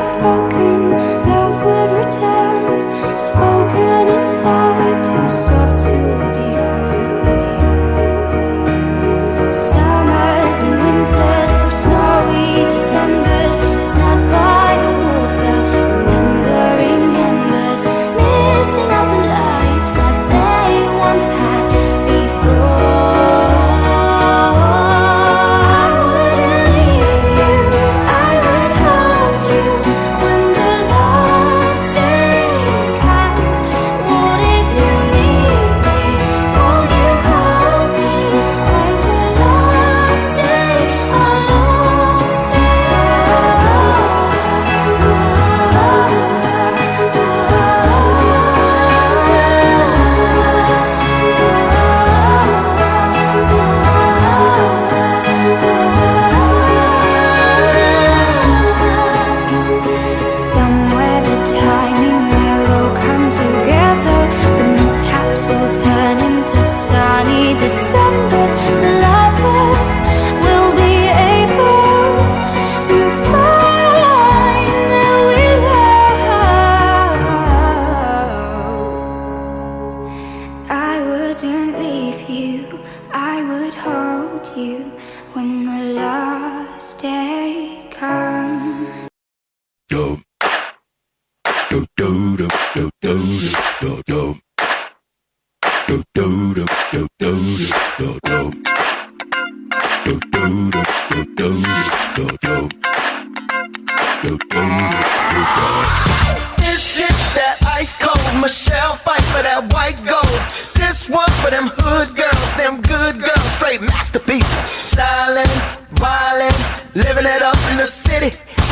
unspoken love would return, spoken inside, too soft to be heard. Summers and winters through snowy Decembers, sat by the water, remembering embers, missing out the life that they once had before. I wouldn't leave you, I would hold you when the last day comes. What if you need me? Won't you hold me on the last day, our last day? Somewhere the timing will all come together. The mishaps will turn into sunny Decembers. The lovers will be able to find their willow. I wouldn't leave you, I would hold you when the last day comes. Do do do do do do do do do do do do do do do do do do do do. This shit that ice cold, Michelle fight for that white gold. This one for them hood girls, them good girls, straight masterpieces. Styling, wildin', living it up in the city.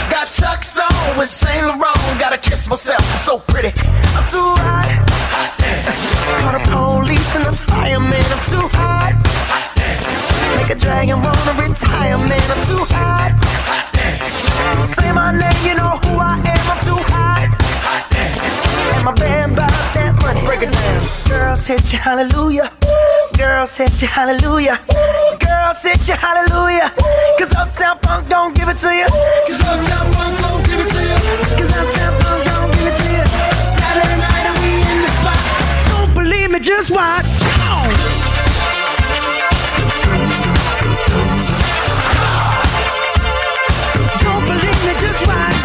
Got Chuck's on with Saint Laurent, gotta kiss myself, I'm so pretty. I'm too hot, hot damn. Call the police and the fireman, I'm too hot, hot damn. Make a dragon wanna retire, man, I'm too hot, hot damn. Say my name, you know who I am, I'm too hot, hot damn. And my band bought that money, break it down. Girls hit you, hallelujah. Girls hit you, hallelujah. Girls hit you, hallelujah. Cause Uptown Funk don't give it to you. Cause Uptown Funk don't give it to you. Cause Uptown Funk don't give it to you. Saturday night and we in the spot. Don't believe me, just watch. Don't believe me, just watch.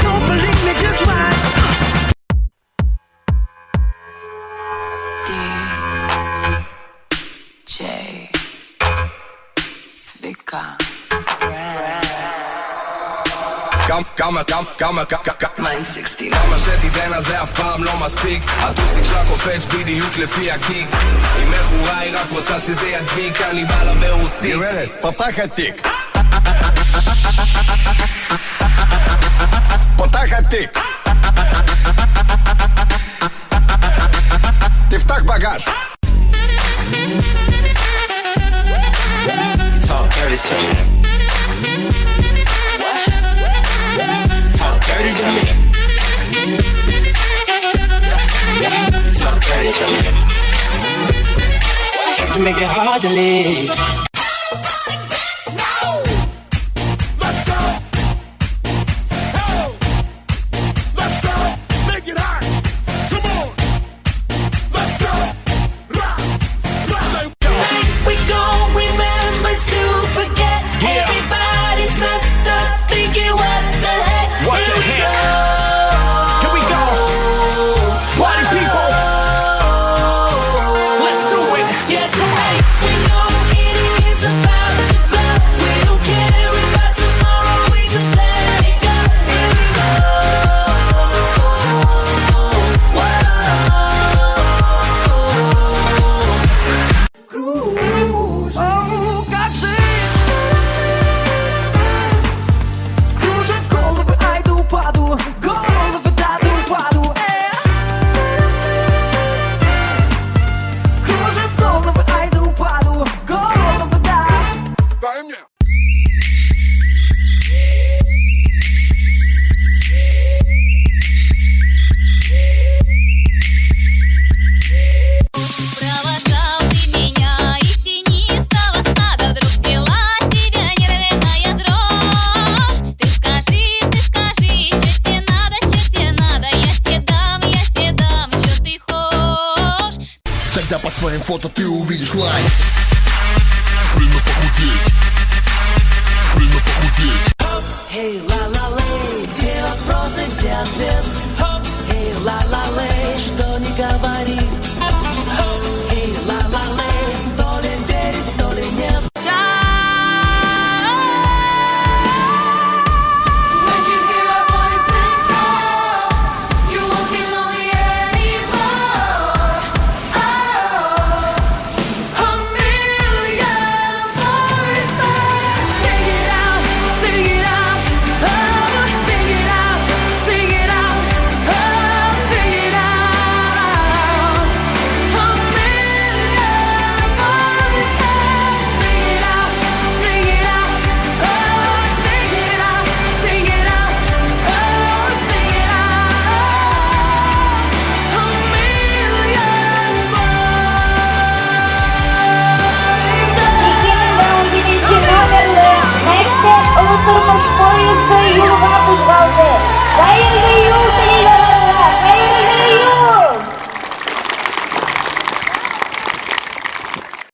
Don't believe me, just watch. DJ Zwicka כמה שתיתן הזה אף פעם לא מספיק הטוסיק שלה קופץ בדיוק לפי הקיק היא מכורה היא רק רוצה שזה ידביק אני בא לה ברוסית גברת, פתח התיק פתח התיק תפתח בגש Talk dirty to me. Talk dirty to me. Talk dirty to me. You make it hard to leave.